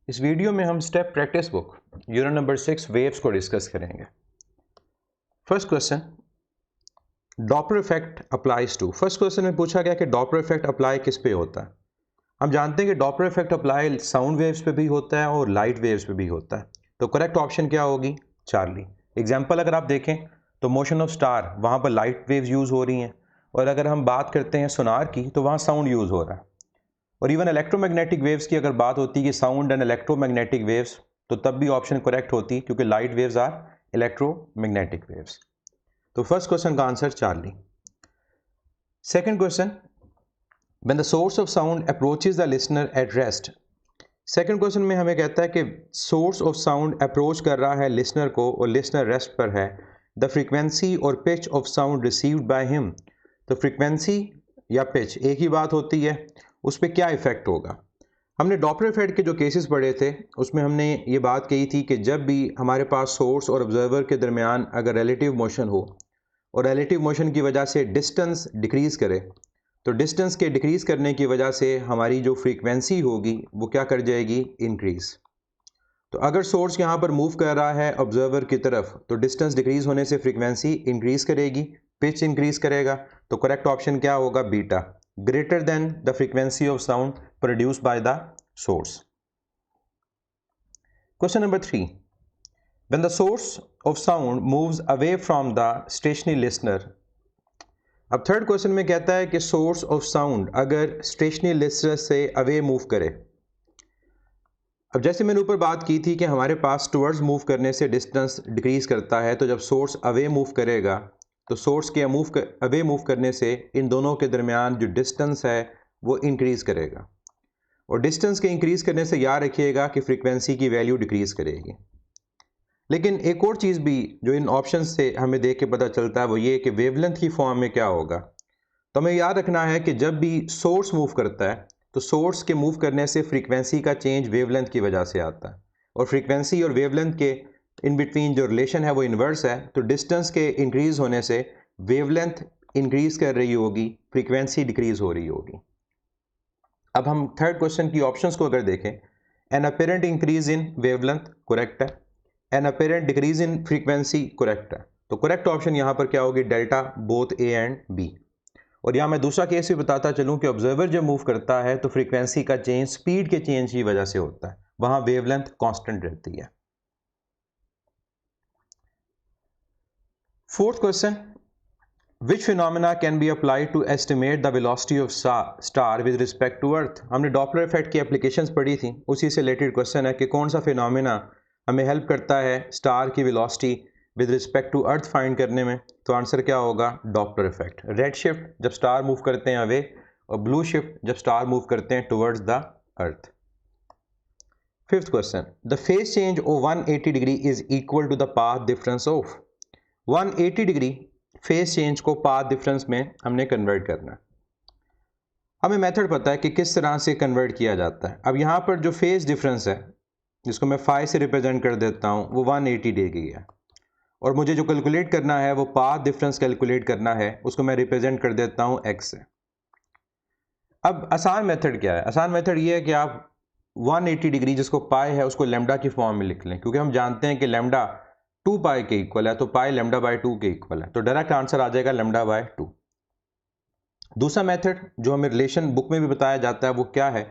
इस वीडियो में हम step practice book unit number 6 waves को डिस्कस करेंगे। First question, Doppler effect applies to. First question में पूछा गया कि डॉपलर इफेक्ट अप्लाई किस पे होता है। हम जानते हैं कि Doppler effect apply sound waves पे भी होता है और लाइट वेव्स पे भी होता है। तो करेक्ट ऑप्शन क्या होगी? चार्ली। एग्जाम्पल अगर आप देखें तो मोशन ऑफ स्टार, वहाँ पर लाइट वेव्स यूज़ हो रही हैं, और अगर हम बात करते हैं सोनार की तो वहाँ साउंड यूज़ हो रहा है। और इवन इलेक्ट्रोमैग्नेटिक वेव्स की अगर बात होती है कि साउंड एंड इलेक्ट्रोमैग्नेटिक वेव्स, तो तब भी ऑप्शन करेक्ट होती क्योंकि light waves are electromagnetic waves. तो फर्स्ट क्वेश्चन का answer Charlie. Second question, when the source of sound approaches the listener at rest. Second question में हमें कहता है कि सोर्स ऑफ साउंड अप्रोच कर रहा है लिसनर को और लिसनर रेस्ट पर है। द फ्रीक्वेंसी और pitch of sound received by him. तो फ्रीक्वेंसी या पिच एक ही बात होती है, उस पर क्या इफेक्ट होगा। हमने डॉपलर इफेक्ट के जो केसेस पढ़े थे उसमें हमने ये बात कही थी कि जब भी हमारे पास सोर्स और ऑब्जर्वर के दरमियान अगर रिलेटिव मोशन हो और रिलेटिव मोशन की वजह से डिस्टेंस डिक्रीज़ करे, तो डिस्टेंस के डिक्रीज़ करने की वजह से हमारी जो फ्रीक्वेंसी होगी वो क्या कर जाएगी? इंक्रीज़। तो अगर सोर्स यहाँ पर मूव कर रहा है ऑब्जर्वर की तरफ तो डिस्टेंस डिक्रीज़ होने से फ्रीक्वेंसी इंक्रीज़ करेगी, पिच इंक्रीज़ करेगा। तो करेक्ट ऑप्शन क्या होगा? Beta, greater than the frequency of sound produced by the source. Question number 3, when the source of sound moves away from the stationary listener. अब third question में कहता है कि सोर्स ऑफ साउंड अगर stationary listener से away move करे। अब जैसे मैंने ऊपर बात की थी कि हमारे पास टुवर्ड्स मूव करने से डिस्टेंस डिक्रीज करता है, तो जब सोर्स अवे मूव करेगा तो सोर्स के अवे मूव करने से इन दोनों के दरमियान जो डिस्टेंस है वो इंक्रीज करेगा, और डिस्टेंस के इंक्रीज करने से याद रखिएगा कि फ्रीक्वेंसी की वैल्यू डिक्रीज करेगी। लेकिन एक और चीज़ भी जो इन ऑप्शन से हमें देख के पता चलता है वो ये कि वेवलेंथ की फॉर्म में क्या होगा। तो हमें याद रखना है कि जब भी सोर्स मूव करता है तो सोर्स के मूव करने से फ्रीक्वेंसी का चेंज वेवलेंथ की वजह से आता है, और फ्रीक्वेंसी और वेवलेंथ के इन बिटवीन जो रिलेशन है वो इन्वर्स है। तो डिस्टेंस के इंक्रीज होने से वेवलेंथ इंक्रीज कर रही होगी, फ्रीक्वेंसी डिक्रीज हो रही होगी। अब हम थर्ड क्वेश्चन की ऑप्शंस को अगर देखें, an apparent increase in wavelength correct है, an apparent decrease in frequency correct है। तो करेक्ट ऑप्शन यहाँ पर क्या होगी? Delta, both A and B. और यहाँ मैं दूसरा केस भी बताता चलूँ कि ऑब्जर्वर जब मूव करता है तो फ्रीक्वेंसी का चेंज स्पीड के चेंज की वजह से होता है, वहां वेवलेंथ कांस्टेंट रहती है। Fourth question, which phenomena can be applied to estimate the velocity of star with respect to earth. हमने डॉपलर इफेक्ट की एप्लीकेशंस पढ़ी थी, उसी से रिलेटेड क्वेश्चन है कि कौन सा फिनोमेना हमें हेल्प करता है स्टार की velocity with respect to earth find करने में। तो आंसर क्या होगा? Doppler effect. रेड शिफ्ट जब स्टार मूव करते हैं अवे, और ब्लू शिफ्ट जब स्टार मूव करते हैं towards the earth. Fifth question, the phase change of 180 degree is equal to the path difference of. 180 degree phase change को path difference में हमने कन्वर्ट करना है। हमें मेथड पता है कि किस तरह से कन्वर्ट किया जाता है। अब यहाँ पर जो फेज डिफरेंस है जिसको मैं फाई से रिप्रेजेंट कर देता हूँ वो 180 डिग्री है, और मुझे जो कैलकुलेट करना है वो पाथ डिफरेंस कैलकुलेट करना है, उसको मैं रिप्रेजेंट कर देता हूँ एक्स से। अब आसान मेथड क्या है? आसान मेथड ये है कि आप 180 डिग्री जिसको पाई है उसको लेमडा की फॉर्म में लिख लें, क्योंकि हम जानते हैं कि लेमडा 2 पाई के इक्वल है, तो पाई लेमडा बाय 2 के इक्वल है, तो डायरेक्ट आंसर आ जाएगा लेमडा बाय 2। दूसरा मेथड जो हमें रिलेशन बुक में भी बताया जाता है वो क्या है?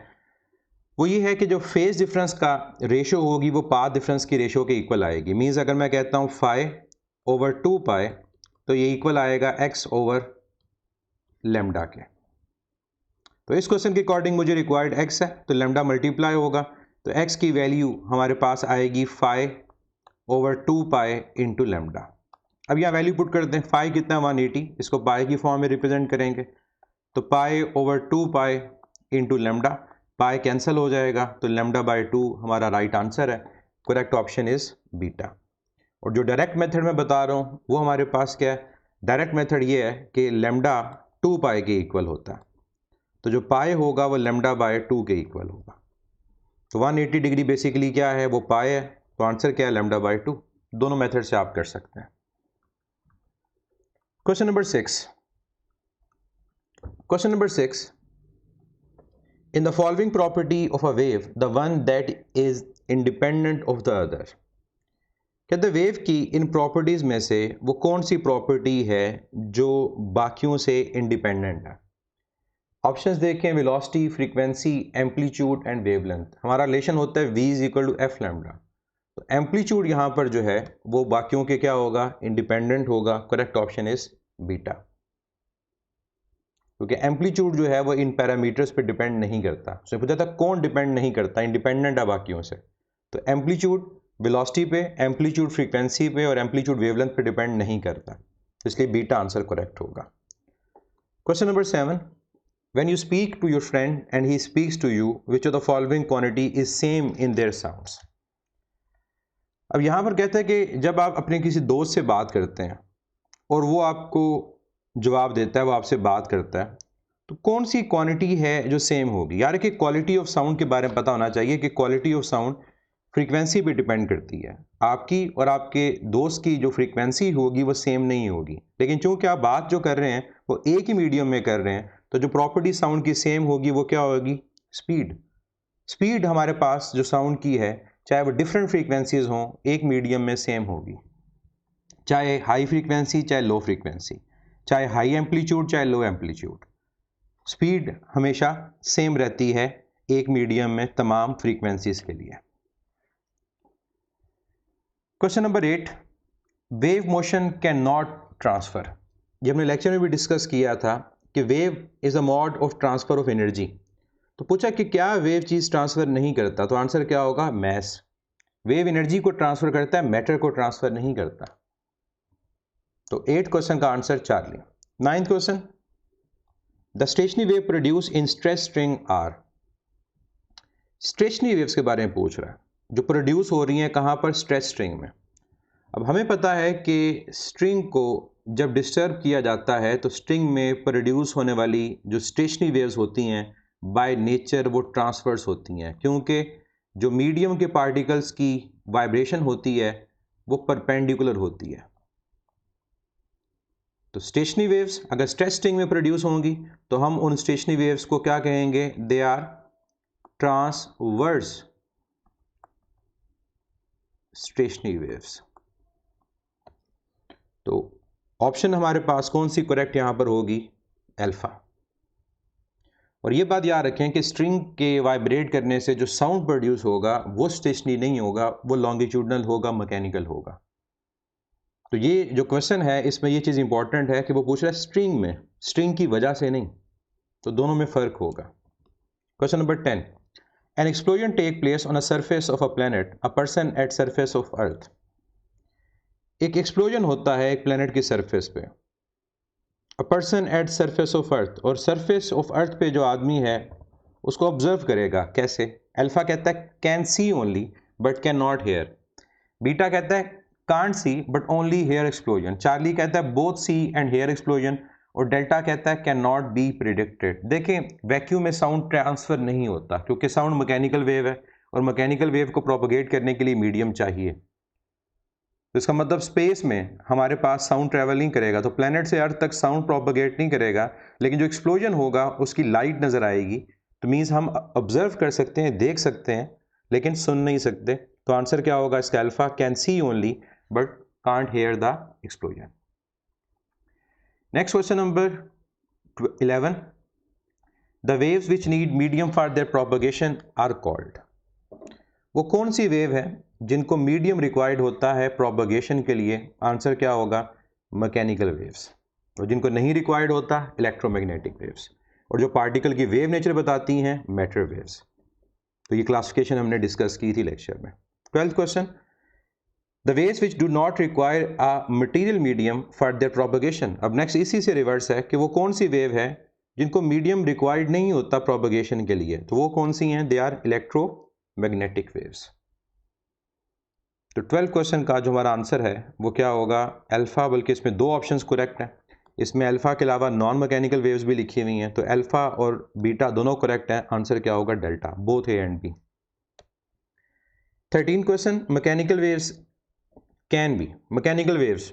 वो ये है कि जो फेज डिफरेंस का रेशो होगी वो पाथ डिफरेंस की रेशो के इक्वल आएगी। मीन्स अगर मैं कहता हूँ फाई ओवर 2 पाई तो ये इक्वल आएगा एक्स ओवर लेमडा के। तो इस क्वेश्चन के अकॉर्डिंग मुझे रिक्वायर्ड एक्स है, तो लेमडा मल्टीप्लाई होगा, तो एक्स की वैल्यू हमारे पास आएगी phi over 2 pi into lambda. अब यहाँ वैल्यू पुट कर दें, फाई कितना 180, इसको पाई की फॉर्म में रिप्रेजेंट करेंगे, तो pi over 2 pi into lambda, pi cancel हो जाएगा, तो लेमडा बाय 2 हमारा राइट आंसर है। Correct option is beta. और जो डायरेक्ट मेथड मैं बता रहा हूँ वो हमारे पास क्या है? डायरेक्ट मेथड ये है कि लेमडा 2 पाई के इक्वल होता है, तो जो पाई होगा वो लेमडा बाय 2 के इक्वल होगा। तो 180 डिग्री बेसिकली क्या है? वो पाई है, तो आंसर क्या है? Lambda by 2। दोनों मेथड से आप कर सकते हैं। Question number 6, in the following property of a wave the one that is independent of the other. कहते वेव की इन प्रॉपर्टीज में से वो कौन सी प्रॉपर्टी है जो बाकियों से इंडिपेंडेंट है। ऑप्शंस देखें, velocity, frequency, amplitude and wavelength. हमारा रिलेशन होता है v is equal to F lambda. तो एम्पलीट्यूड यहाँ पर जो है वो बाकियों के क्या होगा, इंडिपेंडेंट होगा। करेक्ट ऑप्शन इज बीटा, क्योंकि एम्पलीट्यूड जो है वो इन पैरामीटर्स पे डिपेंड नहीं करता। उसने पूछा था कौन डिपेंड नहीं करता, इंडिपेंडेंट है बाकियों से। तो एम्पलीट्यूड वेलोसिटी पे, एम्पलीट्यूड फ्रीक्वेंसी पे और एम्पलीट्यूड वेवलेंथ पे डिपेंड नहीं करता, इसलिए बीटा आंसर करेक्ट होगा। Question number 7, when you speak to your friend and he speaks to you, which of the following quantity is same in their sounds। अब यहां पर कहता है कि जब आप अपने किसी दोस्त से बात करते हैं और वो आपको जवाब देता है, वो आपसे बात करता है, तो कौन सी क्वांटिटी है जो सेम होगी। यार कि क्वालिटी ऑफ साउंड के बारे में पता होना चाहिए कि क्वालिटी ऑफ साउंड फ्रीक्वेंसी पे डिपेंड करती है। आपकी और आपके दोस्त की जो फ्रीक्वेंसी होगी वो सेम नहीं होगी, लेकिन चूंकि आप बात जो कर रहे हैं वो एक ही मीडियम में कर रहे हैं, तो जो प्रॉपर्टी साउंड की सेम होगी वो क्या होगी, स्पीड। स्पीड हमारे पास जो साउंड की है, चाहे वो डिफरेंट फ्रीक्वेंसीज हों, एक मीडियम में सेम होगी, चाहे हाई फ्रीक्वेंसी चाहे लो फ्रीक्वेंसी, चाहे हाई एम्पलीट्यूड चाहे लो एम्पलीट्यूड, स्पीड हमेशा सेम रहती है एक मीडियम में तमाम फ्रीक्वेंसीज के लिए। Question number 8, wave motion can not transfer. ये हमने लेक्चर में भी डिस्कस किया था कि wave is a mode of transfer of energy. तो पूछा कि क्या वेव चीज ट्रांसफर नहीं करता, तो आंसर क्या होगा, मैस। वेव एनर्जी को ट्रांसफर करता है, मैटर को ट्रांसफर नहीं करता। तो 8 क्वेश्चन का answer Charlie. 9th question, the stationary wave produce in stretch string are. Stationary waves के बारे में पूछ रहा है जो प्रोड्यूस हो रही हैं कहां पर, स्ट्रेच स्ट्रिंग में। अब हमें पता है कि स्ट्रिंग को जब डिस्टर्ब किया जाता है तो स्ट्रिंग में प्रोड्यूस होने वाली जो स्टेशनरी वेव्स होती हैं बाय नेचर वो ट्रांसवर्स होती हैं, क्योंकि जो मीडियम के पार्टिकल्स की वाइब्रेशन होती है वो परपेंडिकुलर होती है। तो स्टेशनरी वेव्स अगर स्ट्रेच स्ट्रिंग में प्रोड्यूस होंगी तो हम उन स्टेशनरी वेव्स को क्या कहेंगे, they are transverse stationary waves. तो ऑप्शन हमारे पास कौन सी करेक्ट यहां पर होगी, अल्फा। और ये बात याद रखें कि स्ट्रिंग के वाइब्रेट करने से जो साउंड प्रोड्यूस होगा वो स्टेशनरी नहीं होगा, वो लॉन्गिट्यूडनल होगा, मैकेनिकल होगा। तो ये जो क्वेश्चन है इसमें ये चीज़ इंपॉर्टेंट है कि वो पूछ रहा है स्ट्रिंग में, स्ट्रिंग की वजह से नहीं, तो दोनों में फ़र्क होगा। Question number 10, an explosion take place on a surface of a planet, a person at surface of earth. एक एक्सप्लोजन होता है एक प्लैनेट की सरफेस पे, a person at surface of earth, और सरफेस ऑफ अर्थ पे जो आदमी है उसको ऑब्जर्व करेगा। कैसे, अल्फा कहता है can see only but can not hear, beta कहता है can't see but only hear explosion, Charlie कहता है both see and hear explosion, और डेल्टा कहता है कैन नॉट बी प्रिडिक्टेड। देखें वैक्यूम में साउंड ट्रांसफर नहीं होता क्योंकि साउंड मैकेनिकल वेव है और मैकेनिकल वेव को प्रोपोगेट करने के लिए मीडियम चाहिए। तो इसका मतलब स्पेस में हमारे पास साउंड ट्रैवल नहीं करेगा, तो प्लैनेट से अर्थ तक साउंड प्रोपोगेट नहीं करेगा, लेकिन जो एक्सप्लोजन होगा उसकी लाइट नज़र आएगी। तो मीन्स हम ऑब्जर्व कर सकते हैं, देख सकते हैं, लेकिन सुन नहीं सकते। तो आंसर क्या होगा इसका, alpha, can see only but can't hear the explosion. Next question number 11, the waves which need medium for their propagation are called. वो कौन सी वेव है जिनको मीडियम रिक्वायर्ड होता है प्रोपोगेशन के लिए, आंसर क्या होगा, मैकेनिकल वेव्स। और जिनको नहीं रिक्वायर्ड होता, इलेक्ट्रोमैग्नेटिक वेव्स। और जो पार्टिकल की वेव नेचर बताती हैं, मैटर वेव्स। तो ये क्लासिफिकेशन हमने डिस्कस की थी लेक्चर में। 12th question, the waves which do not require a material medium for their propagation. अब नेक्स्ट इसी से रिवर्स है कि वो कौन सी वेव है जिनको मीडियम रिक्वायर्ड नहीं होता प्रोपोगेशन के लिए, तो वो कौन सी हैं, दे आर इलेक्ट्रोमैग्नेटिक वेव्स। तो 12th क्वेश्चन का जो हमारा आंसर है वो क्या होगा, अल्फा, बल्कि इसमें 2 ऑप्शंस करेक्ट हैं। इसमें अल्फा के अलावा नॉन मैकेनिकल वेव्स भी लिखी हुई हैं, तो अल्फा और बीटा दोनों करेक्ट हैं। आंसर क्या होगा, delta, both A and B. 13th question, mechanical waves can be, mechanical waves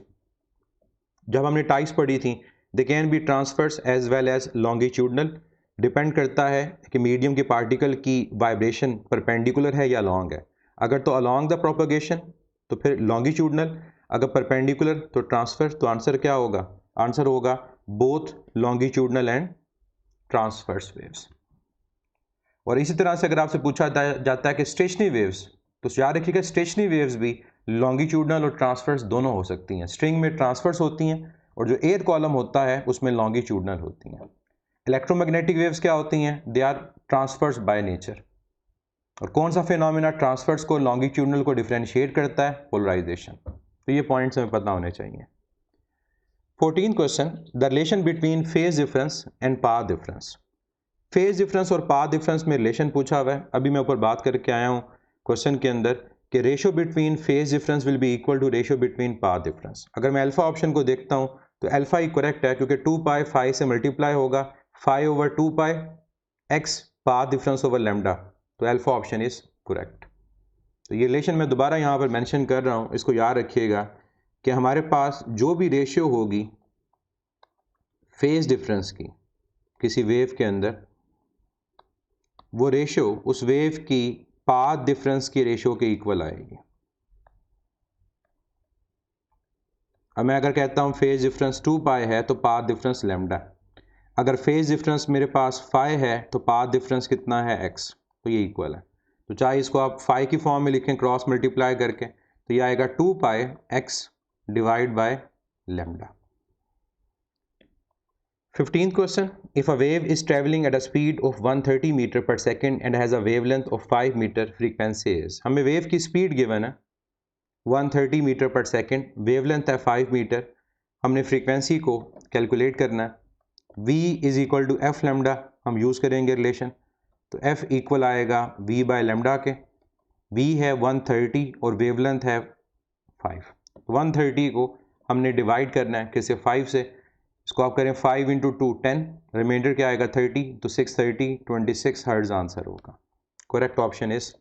जब हमने टाइप्स पढ़ी थी, they can be transfers as well as longitudinal. Depend करता है कि मीडियम के पार्टिकल की वाइब्रेशन परपेंडिकुलर है या लॉन्ग है। अगर तो अलॉन्ग द प्रोपगेशन तो फिर लॉन्गिट्यूडनल, अगर परपेंडिकुलर तो ट्रांसफर। तो आंसर क्या होगा? आंसर होगा both longitudinal and transverse waves. और इसी तरह से अगर आपसे पूछा जाता है कि स्टेशनरी वेव्स, तो याद रखिएगा स्टेशनरी वेव्स भी लॉन्गिट्यूडनल और ट्रांसवर्स दोनों हो सकती हैं। स्ट्रिंग में ट्रांसवर्स होती हैं और जो एयर कॉलम होता है उसमें लॉन्गिट्यूडनल होती हैं। इलेक्ट्रोमैग्नेटिक वेव्स क्या होती हैं? They are transverse by nature. और कौन सा फिनोमेना ट्रांसवर्स को लॉन्गिट्यूडनल को डिफरेंशिएट करता है? पोलराइजेशन। तो ये पॉइंट्स हमें पता होने चाहिए। 14 question, the relation between phase difference and path difference. Phase difference और पाथ डिफरेंस में रिलेशन पूछा हुआ है। अभी मैं ऊपर बात करके आया हूँ क्वेश्चन के अंदर कि ratio between phase difference will be equal to ratio between path difference. अगर मैं अल्फा ऑप्शन को देखता हूँ तो अल्फा ही करेक्ट है, क्योंकि 2 पाई 5 से मल्टीप्लाई होगा, 5 over 2 pi X path difference over lambda, तो अल्फा ऑप्शन इज करेक्ट। तो ये रिलेशन मैं दोबारा यहाँ पर मेंशन कर रहा हूँ, इसको याद रखिएगा कि हमारे पास जो भी रेशियो होगी फेज डिफरेंस की किसी वेव के अंदर, वो रेशियो उस वेव की पाथ डिफरेंस की रेशियो के इक्वल आएगी। अब मैं अगर कहता हूँ फेज डिफरेंस 2 पाई है तो पाथ डिफरेंस लेमडा। अगर फेज डिफरेंस मेरे पास 5 है तो पाथ डिफरेंस कितना है? x। तो ये इक्वल है। तो चाहे इसको आप 5 की फॉर्म में लिखें क्रॉस मल्टीप्लाई करके, तो ये आएगा 2 पाई x divide by lambda. 15th question, if a wave is traveling at a speed of 130 meter per second and has a wavelength of 5 meter, frequency is। हमें वेव की स्पीड गिवन है 130 metre per second, wavelength है 5 metre, हमने frequency को calculate करना है। v is equal to F lambda हम use करेंगे रिलेशन, तो f इक्वल आएगा v बाय लेमडा के। v है 130 और वेवलेंथ है 5। 130 को हमने डिवाइड करना है किससे? 5 से। इसको आप करें 5 इंटू 2 10, रिमाइंडर क्या आएगा 30, तो 630 26 हर्ट्ज आंसर होगा। Correct option is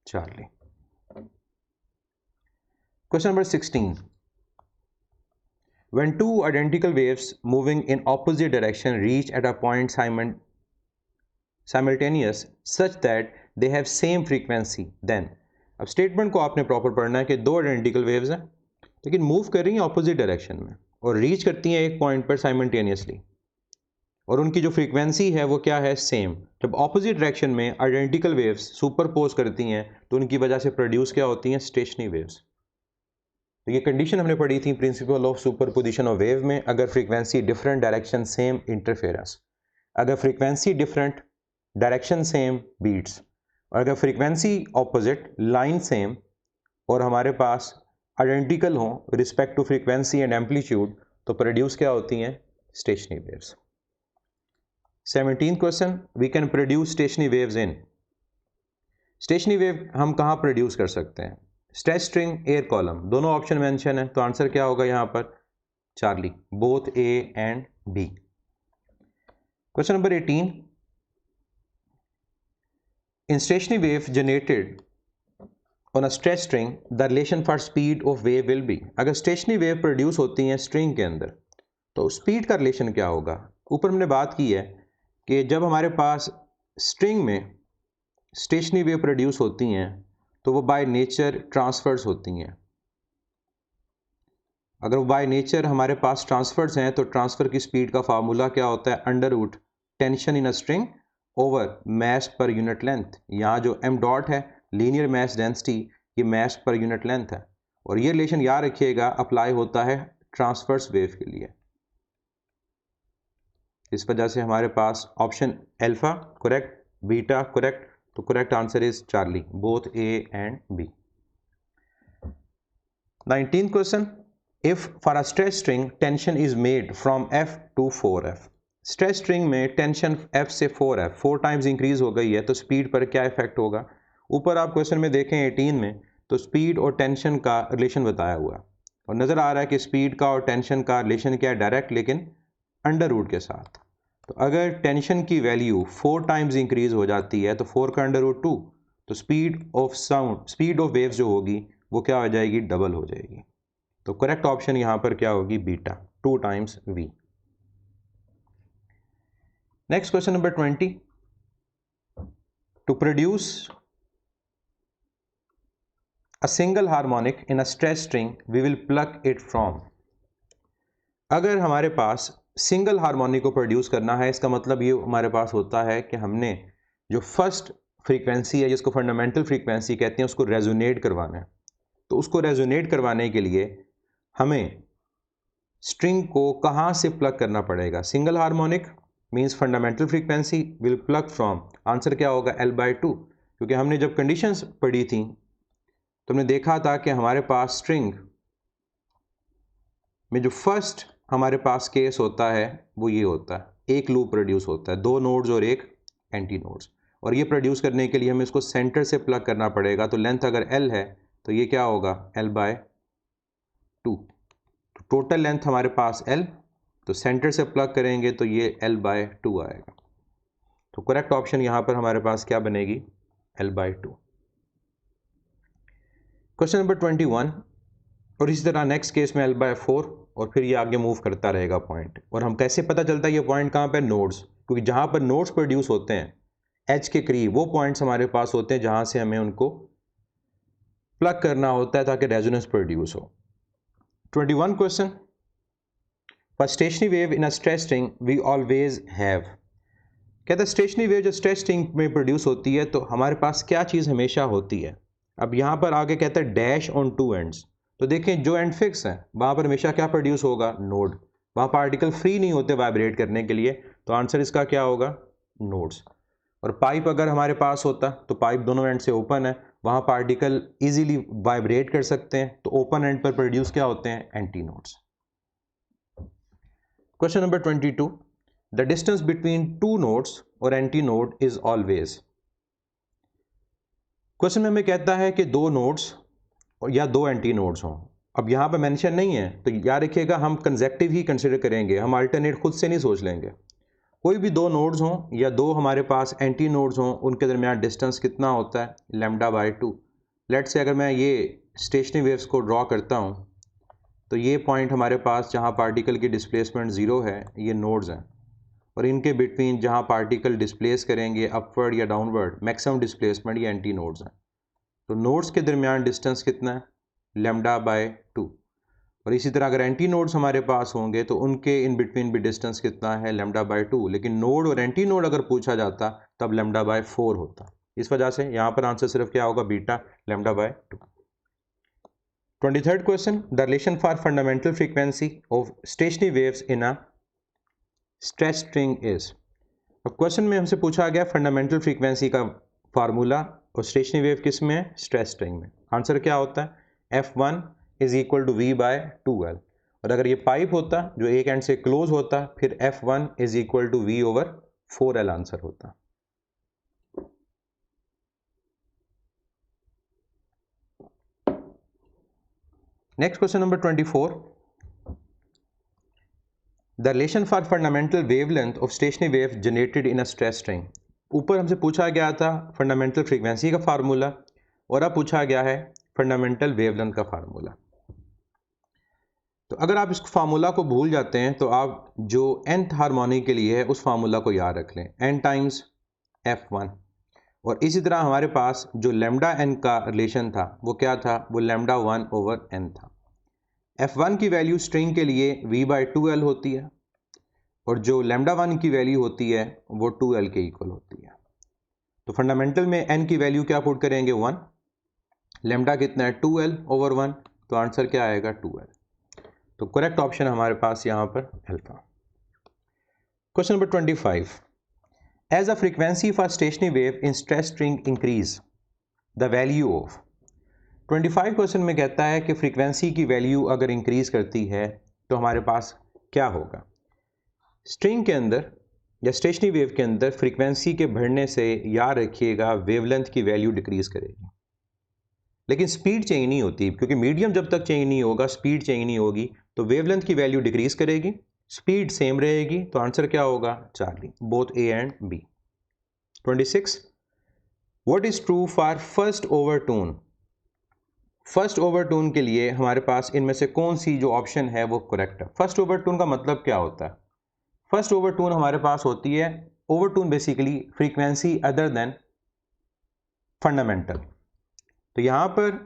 Charlie. Question number 16. When two identical waves moving in opposite direction reach at a point simultaneous such that they have same frequency, then। अब स्टेटमेंट को आपने proper पढ़ना है कि दो आइडेंटिकल वेव्स हैं लेकिन मूव कर रही हैं ऑपोजिट डायरेक्शन में और रीच करती हैं एक पॉइंट पर साइमल्टेनियसली, और उनकी जो फ्रीक्वेंसी है वो क्या है? सेम। जब ऑपोजिट डायरेक्शन में आइडेंटिकल वेव्स सुपरपोज करती हैं तो उनकी वजह से प्रोड्यूस क्या होती हैं? Stationary waves. तो ये कंडीशन हमने पढ़ी थी principle of superposition of wave में। अगर frequency different direction same interference, अगर frequency different direction same beats, और अगर फ्रीक्वेंसी ऑपोजिट लाइन सेम और हमारे पास आइडेंटिकल हो respect to frequency and amplitude, तो प्रोड्यूस क्या होती हैं? Stationary waves. 17th question, we can produce stationary waves in. Stationary wave हम कहाँ प्रोड्यूस कर सकते हैं? स्ट्रेच स्ट्रिंग, एयर कॉलम, दोनों ऑप्शन मेंशन है, तो आंसर क्या होगा यहाँ पर? Charlie, both A and B. Question number 18, in stationary wave generated on a stretch string the relation for speed of wave will be. अगर स्टेशनरी वेव प्रोड्यूस होती हैं स्ट्रिंग के अंदर तो स्पीड का रिलेशन क्या होगा? ऊपर हमने बात की है कि जब हमारे पास स्ट्रिंग में स्टेशनरी वेव प्रोड्यूस होती हैं तो वो बाय नेचर ट्रांसफर्स होती हैं। अगर वो बाय नेचर हमारे पास ट्रांसफर्स हैं तो ट्रांसफ़र की स्पीड का फार्मूला क्या होता है? Under root tension in a string over mass per unit length. यहाँ जो m डॉट है लीनियर मास डेंसिटी, ये मास पर यूनिट लेंथ है, और ये रिलेशन याद रखिएगा अप्लाई होता है ट्रांसवर्स वेव के लिए। इस वजह से हमारे पास option alpha correct, beta correct, तो correct answer is Charlie, both A and B. 19th question, if for a stretch string tension is made from f to 4f। Stretch string में tension f से 4f 4 times increase हो गई है, तो speed पर क्या effect होगा? ऊपर आप क्वेश्चन में देखें 18 में, तो स्पीड और टेंशन का रिलेशन बताया हुआ है और नज़र आ रहा है कि स्पीड का और टेंशन का रिलेशन क्या है? डायरेक्ट, लेकिन अंडर रूट के साथ। तो अगर टेंशन की वैल्यू 4 टाइम्स इंक्रीज हो जाती है तो 4 का अंडर रूट 2, तो speed of sound, speed of waves जो होगी वो क्या हो जाएगी? डबल हो जाएगी। तो करेक्ट ऑप्शन यहाँ पर क्या होगी? Beta, 2 times v। Next question number 20, to produce a single harmonic in a stressed string we will pluck it from। अगर हमारे पास सिंगल हार्मोनिक को प्रोड्यूस करना है, इसका मतलब ये हमारे पास होता है कि हमने जो फर्स्ट फ्रीक्वेंसी है जिसको फंडामेंटल फ्रीक्वेंसी कहते हैं उसको रेजोनेट करवाना है। तो उसको रेजोनेट करवाने के लिए हमें स्ट्रिंग को कहाँ से प्लग करना पड़ेगा? Single harmonic means fundamental frequency will plug from, answer क्या होगा? L/2। क्योंकि हमने जब कंडीशंस पढ़ी थी तो हमने देखा था कि हमारे पास स्ट्रिंग में जो फर्स्ट हमारे पास केस होता है वो ये होता है, एक लूप प्रोड्यूस होता है, दो नोड्स और एक एंटी नोड्स, और ये प्रोड्यूस करने के लिए हमें इसको सेंटर से प्लग करना पड़ेगा। तो लेंथ अगर L है तो ये क्या होगा? L/2। तो टोटल लेंथ हमारे पास L, तो सेंटर से प्लग करेंगे तो ये L/2 आएगा। तो करेक्ट ऑप्शन यहाँ पर हमारे पास क्या बनेगी? L/2। क्वेश्चन नंबर 21, और इसी तरह नेक्स्ट केस में L/4, और फिर ये आगे मूव करता रहेगा पॉइंट। और हम कैसे पता चलता है ये पॉइंट कहाँ पे? नोड्स, क्योंकि जहाँ पर नोड्स प्रोड्यूस होते हैं एच के करीब वो पॉइंट्स हमारे पास होते हैं जहाँ से हमें उनको प्लग करना होता है ताकि रेजोनेंस प्रोड्यूस हो। 21 question, for stationary wave in a stretch string we always have. कहता है स्टेशनरी वेव जो स्ट्रेच स्ट्रिंग में प्रोड्यूस होती है तो हमारे पास क्या चीज़ हमेशा होती है? अब यहाँ पर आगे कहता है डैश ऑन टू एंड्स, तो देखें जो एंड फिक्स है वहाँ पर हमेशा क्या प्रोड्यूस होगा? नोड। वहाँ पार्टिकल फ्री नहीं होते वाइब्रेट करने के लिए, तो आंसर इसका क्या होगा? नोड्स। और पाइप अगर हमारे पास होता तो पाइप दोनों एंड से ओपन है, वहाँ पार्टिकल इजीली वाइब्रेट कर सकते हैं, तो ओपन एंड पर प्रोड्यूस क्या होते हैं? Anti nodes. Question number 22, the distance between two nodes और anti node is always. Question में हमें कहता है कि दो नोड्स या दो एंटी नोड्स हों। अब यहाँ पर मेंशन नहीं है तो याद रखिएगा हम कंसेक्टिव ही कंसिडर करेंगे, हम अल्टरनेट खुद से नहीं सोच लेंगे। कोई भी दो नोड्स हों या दो हमारे पास एंटी नोड्स हों, उनके दरमियान डिस्टेंस कितना होता है? λ/2। लेट से अगर मैं ये स्टेशनरी वेव्स को ड्रॉ करता हूँ तो ये पॉइंट हमारे पास जहाँ पार्टिकल की डिस्प्लेसमेंट ज़ीरो है ये नोड्स हैं, और इनके बिटवीन जहाँ पार्टिकल डिस्प्लेस करेंगे अपवर्ड या डाउनवर्ड मैक्सिमम डिस्प्लेसमेंट ये एंटी नोड्स हैं। तो नोड्स के दरमियान डिस्टेंस कितना है? λ/2। और इसी तरह अगर एंटी नोड्स हमारे पास होंगे तो उनके इन बिटवीन भी डिस्टेंस कितना है? λ/2। लेकिन नोड और एंटी नोड अगर पूछा जाता तब λ/4 होता। इस वजह से यहाँ पर आंसर सिर्फ क्या होगा? Beta λ/2। 23rd question, the relation for fundamental frequency of stationary waves in a stretch string is. अब क्वेश्चन में हमसे पूछा गया फंडामेंटल फ्रीक्वेंसी का फार्मूला, और स्टेशनरी वेव किस में है? स्ट्रेच स्ट्रिंग में। आंसर क्या होता है? F1 is equal to V/2L। और अगर ये पाइप होता जो एक एंड से क्लोज होता फिर F1 is equal to V/4L answer होता। Next question number 24, the relation for fundamental wavelength of stationary wave generated in a stretch string. ऊपर हमसे पूछा गया था फंडामेंटल फ्रीक्वेंसी का फार्मूला, और अब पूछा गया है फंडामेंटल वेवलेंथ का फार्मूला। तो अगर आप इस फार्मूला को भूल जाते हैं तो आप जो nth हार्मोनिक के लिए है उस फार्मूला को याद रख लें, n टाइम्स F1। और इसी तरह हमारे पास जो λn का रिलेशन था वो क्या था? वो λ1/n था। F1 की वैल्यू स्ट्रिंग के लिए V/2L होती है, और जो λ1 की वैल्यू होती है वो 2L के इक्वल होती है। तो फंडामेंटल में n की वैल्यू क्या पुट करेंगे? 1। लैम्डा कितना है? 2L/1, तो आंसर क्या आएगा? 2L। तो करेक्ट ऑप्शन हमारे पास यहाँ पर alpha. Question number 25, as a frequency for stationary wave in stretch string increase the value of. 25 question में कहता है कि फ्रीक्वेंसी की वैल्यू अगर इंक्रीज करती है तो हमारे पास क्या होगा? स्ट्रिंग के अंदर या स्टेशनरी वेव के अंदर फ्रीक्वेंसी के बढ़ने से याद रखिएगा वेवलेंथ की वैल्यू डिक्रीज करेगी, लेकिन स्पीड चेंज नहीं होती, क्योंकि मीडियम जब तक चेंज नहीं होगा स्पीड चेंज नहीं होगी, तो वेवलेंथ की वैल्यू डिक्रीज करेगी, स्पीड सेम रहेगी। तो आंसर क्या होगा? Charlie, both A and B. 26, what is true for first overtone. First overtone के लिए हमारे पास इनमें से कौन सी जो ऑप्शन है वो करेक्ट है? फर्स्ट ओवरटोन का मतलब क्या होता है? फर्स्ट ओवरटोन हमारे पास होती है overtone basically frequency other than fundamental. तो यहाँ पर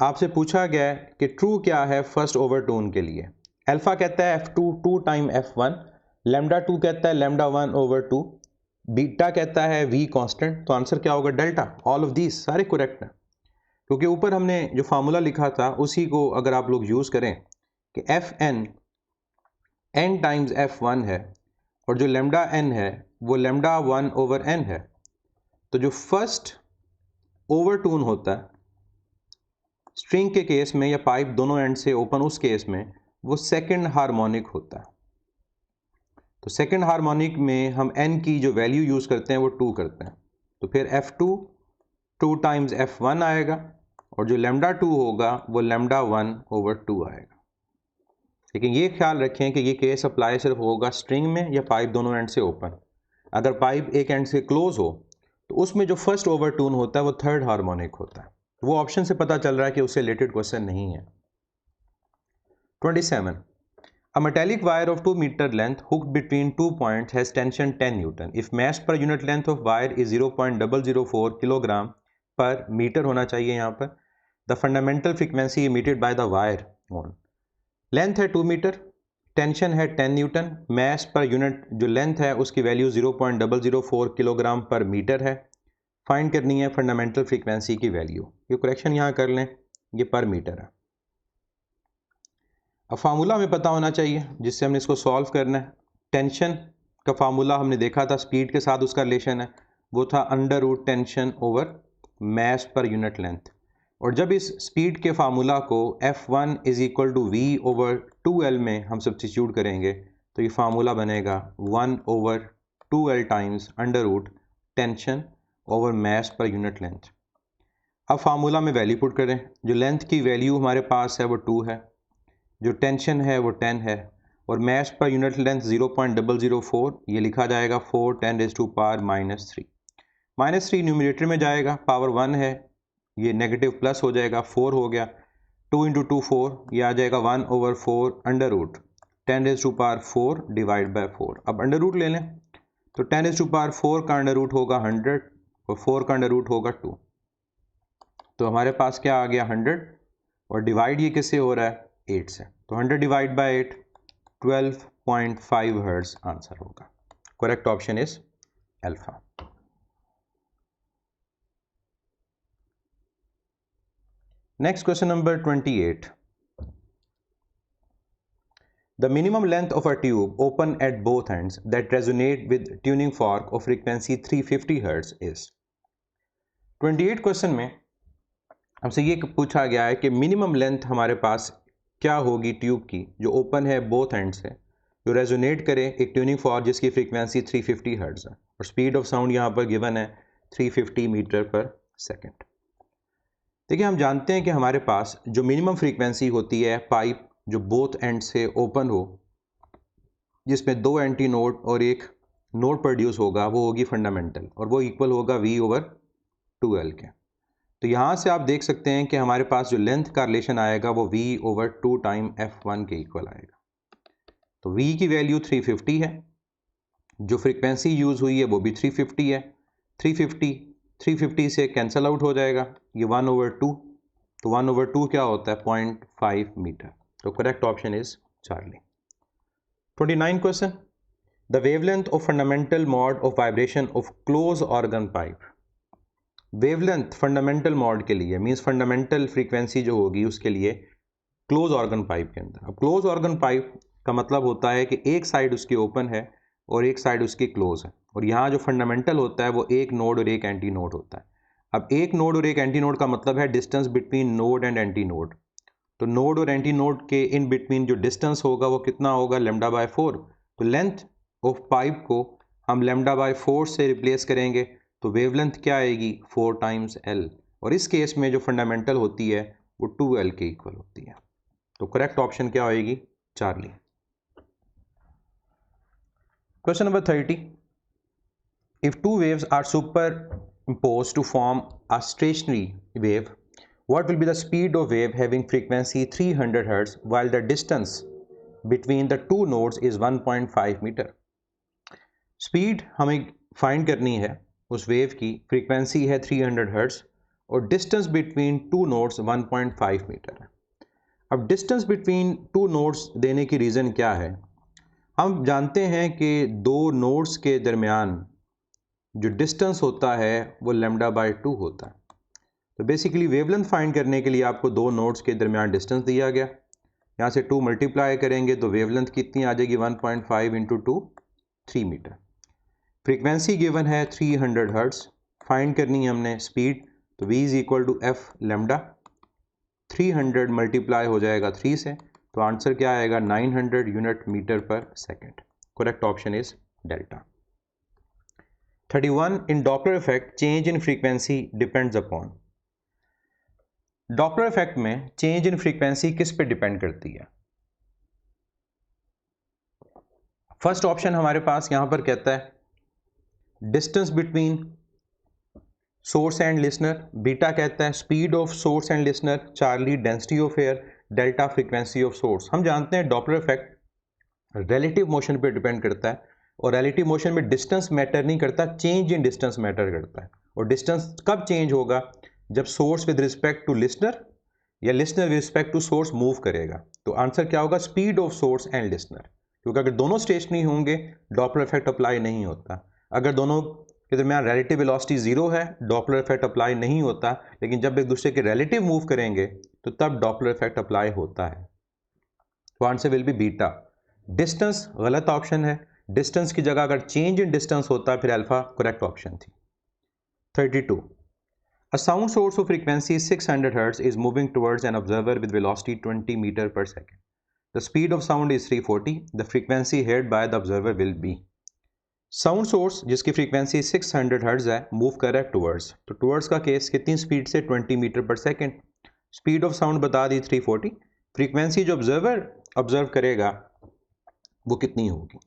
आपसे पूछा गया है कि ट्रू क्या है फर्स्ट ओवरटून के लिए। अल्फा कहता है F2 2 टाइम F1, लैम्डा 2 कहता है लैम्डा 1 ओवर 2, बीटा कहता है V कांस्टेंट। तो आंसर क्या होगा? डेल्टा। ऑल ऑफ दीज सारे करेक्ट हैं, क्योंकि ऊपर हमने जो फार्मूला लिखा था उसी को अगर आप लोग यूज़ करें कि Fn n टाइम्स F1 है और जो लैम्डा n है वो लैम्डा 1 ओवर n है, तो जो फर्स्ट ओवरटून होता है स्ट्रिंग के केस में या पाइप दोनों एंड से ओपन, उस केस में वो सेकंड हार्मोनिक होता है। तो सेकंड हार्मोनिक में हम n की जो वैल्यू यूज़ करते हैं वो 2 करते हैं, तो फिर F2 2 टाइम्स F1 आएगा और जो लैम्डा 2 होगा वो लैम्डा 1 ओवर 2 आएगा। लेकिन ये ख्याल रखें कि ये केस अप्लाई सिर्फ होगा स्ट्रिंग में या पाइप दोनों एंड से ओपन। अगर पाइप एक एंड से क्लोज हो तो उसमें जो फर्स्ट ओवरटून होता है वो थर्ड हार्मोनिक होता है। वो ऑप्शन से पता चल रहा है कि उससे रिलेटेड क्वेश्चन नहीं है। 27. A metallic wire of 2 meter length hooked between 2 points has tension 10 Newton. If mass per unit length of wire is 0.004 kilogram per meter होना चाहिए यहाँ पर। The fundamental frequency emitted by the wire on length है 2 metre, tension है 10 Newton, mess per unit जो length है उसकी value 0.004 kilogram पर मीटर है। फाइंड करनी है फंडामेंटल फ्रीक्वेंसी की वैल्यू। ये करेक्शन यहाँ कर लें, ये पर मीटर है। अब फार्मूला हमें पता होना चाहिए जिससे हमने इसको सॉल्व करना है। टेंशन का फार्मूला हमने देखा था, स्पीड के साथ उसका रिलेशन है, वो था under root tension over mass per unit length. और जब इस स्पीड के फार्मूला को F1 is equal to V over 2L में हम सब्स्टिट्यूट करेंगे तो ये फार्मूला बनेगा 1 over 2L times under root tension over mass per unit length. अब फार्मूला में वैल्यू पुट करें, जो लेंथ की वैल्यू हमारे पास है वो 2 है, जो टेंशन है वो 10 है और मैस पर यूनिट लेंथ 0.004, ये लिखा जाएगा 4 10⁻³ -3 न्यूमरेटर में जाएगा, पावर 1 है, ये नेगेटिव प्लस हो जाएगा, 4 हो गया, 2 इंटू 2 4, ये आ जाएगा 1 over 4 under root 10⁻⁴ divide by 4। अब अंडर रूट ले लें तो 10⁻⁴ का अंडर रूट होगा 100 और 4 का अंडर रूट होगा 2, तो हमारे पास क्या आ गया 100 और डिवाइड ये किससे हो रहा है 8 से, तो 100 डिवाइड बाय 8 12.5 हर्ट्ज आंसर होगा। Correct option is alpha. Next question number 28. The minimum length of a tube open at both ends that resonate with tuning fork of frequency 350 Hz is 28 question में हमसे ये पूछा गया है कि minimum length हमारे पास क्या होगी ट्यूब की जो ओपन है बोथ एंड से, जो रेजोनेट करे एक ट्यूनिंग फॉर्क जिसकी फ्रीक्वेंसी 350 हर्ट्ज है और स्पीड ऑफ साउंड यहाँ पर गिवन है 350 मीटर पर सेकेंड। देखिए हम जानते हैं कि हमारे पास जो मिनिमम फ्रीक्वेंसी होती है पाइप जो बोथ एंड से ओपन हो, जिसमें 2 एंटी नोड और एक नोड प्रोड्यूस होगा, वो होगी फंडामेंटल और वो इक्वल होगा V ओवर 2L के। तो यहाँ से आप देख सकते हैं कि हमारे पास जो लेंथ का रिलेशन आएगा वो V ओवर 2 टाइम F1 के इक्वल आएगा। तो V की वैल्यू 350 है, जो फ्रीक्वेंसी यूज़ हुई है वो भी 350 है, 350 से कैंसल आउट हो जाएगा, ये 1 ओवर 2, तो 1 ओवर 2 क्या होता है 0.5 मीटर। तो correct option is Charlie. 29 question, the wavelength of fundamental mod of vibration of close organ pipe. Wavelength fundamental mod के लिए मींस फंडामेंटल फ्रीक्वेंसी जो होगी उसके लिए क्लोज ऑर्गन पाइप के अंदर। अब क्लोज ऑर्गन पाइप का मतलब होता है कि एक साइड उसकी ओपन है और एक साइड उसकी क्लोज है, और यहाँ जो फंडामेंटल होता है वो एक नोड और एक एंटी नोड होता है। अब एक नोड और एक एंटी नोड का मतलब है distance between node and anti node. तो नोड और एंटी नोड के इन बिटवीन जो डिस्टेंस होगा वो कितना होगा λ/4। तो लेंथ ऑफ पाइप को हम λ/4 से रिप्लेस करेंगे तो वेवलेंथ क्या आएगी 4 टाइम्स L, और इस केस में जो फंडामेंटल होती है वो 2L के इक्वल होती है। तो करेक्ट ऑप्शन क्या होएगी Charlie. Question number 30. If two waves are superimposed to form a stationary wave, what will be the speed of wave having frequency 300 Hz while the distance between the two nodes is 1.5 meter? Speed हमें find करनी है उस wave की, frequency है 300 hertz और distance between two nodes 1.5 metre है। अब distance between two nodes देने की रीज़न क्या है? हम जानते हैं कि दो नोड्स के दरमियान जो डिस्टेंस होता है वो λ/2 होता है। तो बेसिकली वेवलेंथ फाइंड करने के लिए आपको दो नोड्स के दरमियान डिस्टेंस दिया गया, यहाँ से 2 मल्टीप्लाई करेंगे तो वेवलेंथ कितनी आ जाएगी 1.5 इंटू 2 3 मीटर। फ्रीक्वेंसी गिवन है 300 हर्ट्ज, फाइंड करनी है हमने स्पीड, तो v is equal to F lambda, 300 multiply हो जाएगा 3 से, तो आंसर क्या आएगा 900 unit metre per second. Correct option is delta. 31 in Doppler effect change in frequency depends upon. Doppler effect में चेंज इन फ्रीक्वेंसी किस पे डिपेंड करती है? फर्स्ट ऑप्शन हमारे पास यहां पर कहता है distance between source and listener, beta कहता है speed of source and listener, Charlie density of air, delta frequency of source. हम जानते हैं डॉपलर इफेक्ट रिलेटिव मोशन पे डिपेंड करता है और रिलेटिव मोशन में डिस्टेंस मैटर नहीं करता, चेंज इन डिस्टेंस मैटर करता है। और डिस्टेंस कब चेंज होगा? जब source with respect to listener या listener with respect to source move करेगा। तो आंसर क्या होगा? Speed of source and listener, क्योंकि अगर दोनों स्टेशनरी होंगे डॉपलर इफेक्ट अप्लाई नहीं होता। अगर दोनों के दरमियान रिलेटिव वेलोसिटी जीरो है डॉपलर इफेक्ट अप्लाई नहीं होता, लेकिन जब एक दूसरे के रिलेटिव मूव करेंगे तो तब डॉपलर इफेक्ट अप्लाई होता है। तो answer will be beta. Distance गलत ऑप्शन है, डिस्टेंस की जगह अगर चेंज इन डिस्टेंस होता फिर अल्फा करेक्ट ऑप्शन थी। 32 A sound source of frequency 600 Hz is moving towards an observer with velocity 20 meter per second. The speed of sound is 340. The frequency heard by the observer will be. Sound source जिसकी frequency 600 hertz है move कर रहा है towards, तो towards का case कितनी speed से? 20 metre per second. Speed of sound बता दी 340, फ्रीक्वेंसी जो ऑब्जर्व करेगा वो कितनी होगी?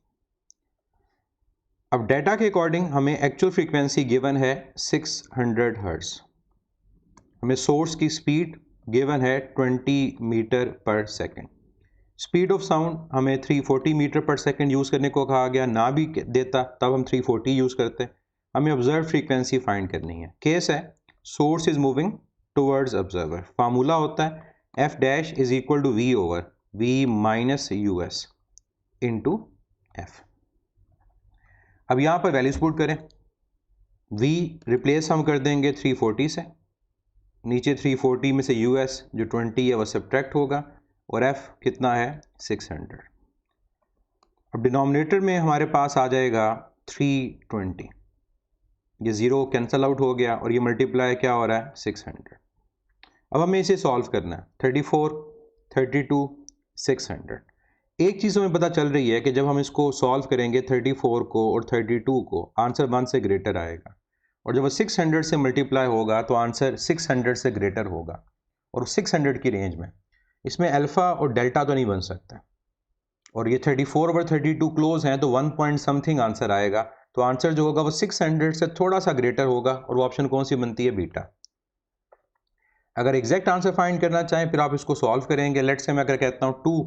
अब डाटा के अकॉर्डिंग हमें एक्चुअल फ्रीक्वेंसी गिवन है 600 हर्ट्ज, हमें सोर्स की स्पीड गिवन है 20 metre per second, speed of sound हमें 340 मीटर पर सेकेंड यूज़ करने को कहा गया, ना भी देता तब हम 340 यूज़ करते। हमें ऑब्जर्व फ्रीक्वेंसी फाइंड करनी है। केस है source is moving towards observer, formula होता है F dash is equal to V over V minus U S into F. अब यहाँ पर वैल्यूज पुट करें, v रिप्लेस हम कर देंगे 340 से, नीचे 340 में से यूएस जो 20 है वह सब्ट्रैक्ट होगा और f कितना है 600। अब डिनोमिनेटर में हमारे पास आ जाएगा 320, ये ज़ीरो कैंसल आउट हो गया और ये मल्टीप्लाई क्या हो रहा है 600। अब हमें इसे सॉल्व करना है 34, 32, 600। एक चीज़ हमें पता चल रही है कि जब हम इसको सॉल्व करेंगे 34 को और 32 को, आंसर 1 से ग्रेटर आएगा, और जब वो 600 से मल्टीप्लाई होगा तो आंसर 600 से ग्रेटर होगा और 600 की रेंज में। इसमें अल्फ़ा और डेल्टा तो नहीं बन सकता, और ये 34 और 32 क्लोज हैं तो 1 पॉइंट समथिंग आंसर आएगा, तो आंसर जो होगा वो 600 से थोड़ा सा ग्रेटर होगा और वो ऑप्शन कौन सी बनती है? बीटा। अगर एग्जैक्ट आंसर फाइंड करना चाहें फिर आप इसको सॉल्व करेंगे। लेट से मैं अगर कहता हूँ 2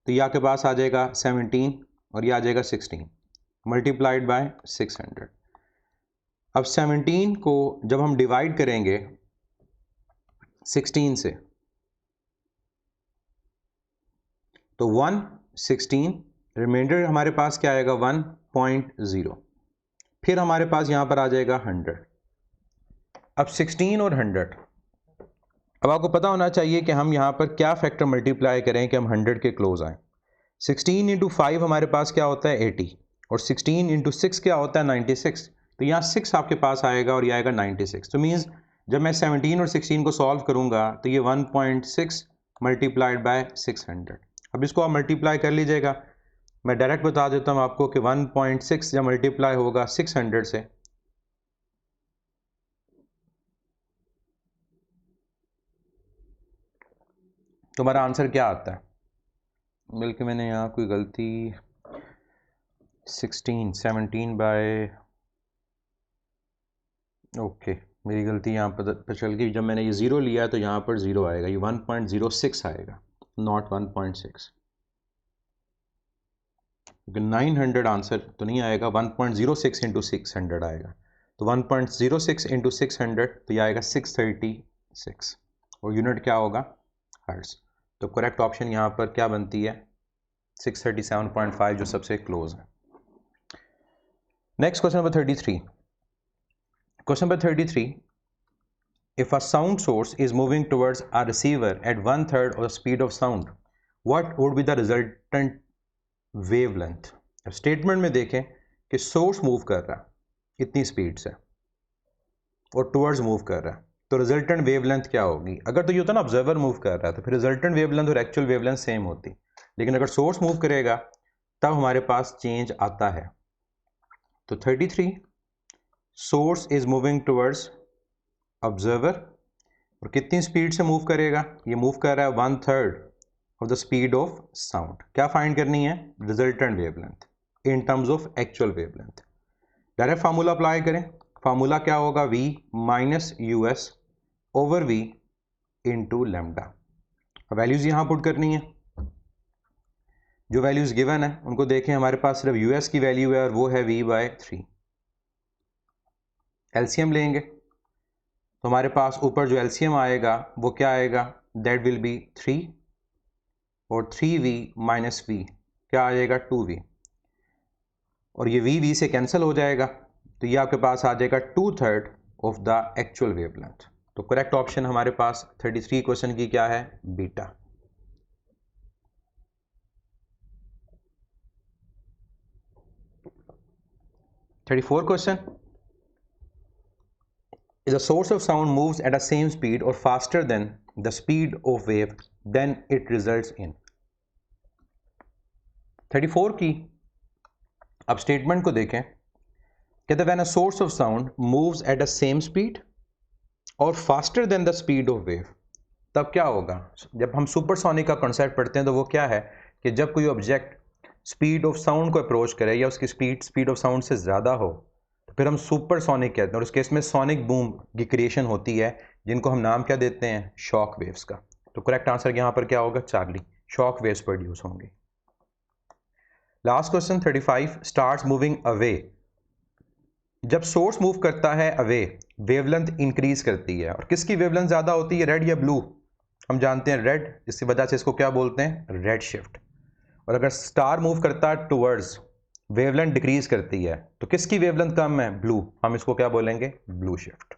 तो यहाँ के पास आ जाएगा 17 और ये आ जाएगा 16 मल्टीप्लाइड बाय 600। अब 17 को जब हम डिवाइड करेंगे 16 से तो 116, रिमाइंडर हमारे पास क्या आएगा 1.0, फिर हमारे पास यहाँ पर आ जाएगा 100। अब 16 और 100, अब आपको पता होना चाहिए कि हम यहाँ पर क्या फैक्टर मल्टीप्लाई करें कि हम 100 के क्लोज आएँ। 16 इंटू 5 हमारे पास क्या होता है 80 और 16 इंटू 6 क्या होता है 96, तो यहाँ 6 आपके पास आएगा और ये आएगा 96। तो मीन्स जब मैं 17 और 16 को सॉल्व करूँगा तो ये 1.6 मल्टीप्लाइड बाय 600। अब इसको आप मल्टीप्लाई कर लीजिएगा, मैं डायरेक्ट बता देता हूँ आपको कि 1.6 जब मल्टीप्लाई होगा 600 से तो हमारा आंसर क्या आता है? बल्कि मैंने यहाँ कोई गलती 17 बाय ओके मेरी गलती यहाँ पर चल गई, जब मैंने ये ज़ीरो लिया तो यहाँ पर ज़ीरो आएगा, ये 1.06 आएगा नॉट 1.6। क्योंकि 900 आंसर तो नहीं आएगा, 1.06 इंटू 600 आएगा। तो 1.06 इंटू 600 तो ये आएगा 636 और यूनिट क्या होगा? हर्ट्ज। तो करेक्ट ऑप्शन यहाँ पर क्या बनती है? 637.5 जो सबसे क्लोज है। Next question number 33। Question number 33, if a sound source is moving towards a receiver at 1/3 of the speed of sound, what would be the resultant wavelength? अब स्टेटमेंट में देखें कि सोर्स मूव कर रहा है इतनी स्पीड से और टुवर्ड्स मूव कर रहा है, तो रिजल्टेंट वेवलेंथ क्या होगी? अगर तो ये होता ना ऑब्जर्वर मूव कर रहा है तो फिर रिजल्टेंट वेवलेंथ और एक्चुअल वेवलेंथ सेम होती, लेकिन अगर सोर्स मूव करेगा तब हमारे पास चेंज आता है। तो 33, source is moving towards observer और कितनी स्पीड से मूव करेगा? ये मूव कर रहा है 1/3 of the speed of sound. क्या फाइंड करनी है? Resultant wavelength in terms of actual wavelength. Direct formula apply करें। फार्मूला क्या होगा? v minus U S over v into lambda. Values यहां पुट करनी है, जो वैल्यूज गिवन है उनको देखें। हमारे पास सिर्फ यूएस की वैल्यू है और वो है v/3। एलसीएम लेंगे तो हमारे पास ऊपर जो एलसीएम आएगा वो क्या आएगा? दैट विल बी 3 और 3v माइनस v क्या आ जाएगा? 2v और ये v से कैंसिल हो जाएगा तो ये आपके पास आ जाएगा 2/3 ऑफ द एक्चुअल वेवलेंथ। तो करेक्ट ऑप्शन हमारे पास 33 क्वेश्चन की क्या है? Beta. Thirty four question, if the source of sound moves at the same speed or faster than the speed of wave, then it results in। 34 की अब statement को देखें। कहते हैं when a source of sound moves at the same speed और faster than the speed of wave, तब क्या होगा? जब हम सुपरसोनिक का कॉन्सेप्ट पढ़ते हैं तो वो क्या है कि जब कोई ऑब्जेक्ट स्पीड ऑफ साउंड को अप्रोच करे या उसकी स्पीड ऑफ साउंड से ज़्यादा हो तो फिर हम सुपरसोनिक कहते हैं और उस केस में सोनिक बूम की क्रिएशन होती है, जिनको हम नाम क्या देते हैं? शॉक वेव्स का। तो करेक्ट आंसर यहाँ पर क्या होगा? चार्ली। शॉक वेव्स प्रोड्यूस होंगे। Last question 35, starts moving away. जब सोर्स मूव करता है अवे, वेवलेंथ इंक्रीज करती है और किसकी वेवलेंथ ज़्यादा होती है? रेड या ब्लू? हम जानते हैं रेड, इसी वजह से इसको क्या बोलते हैं? Red shift. और अगर स्टार मूव करता है टुवर्ड्स, वेवलेंथ डिक्रीज करती है, तो किसकी वेवलेंथ कम है? ब्लू। हम इसको क्या बोलेंगे? Blue shift.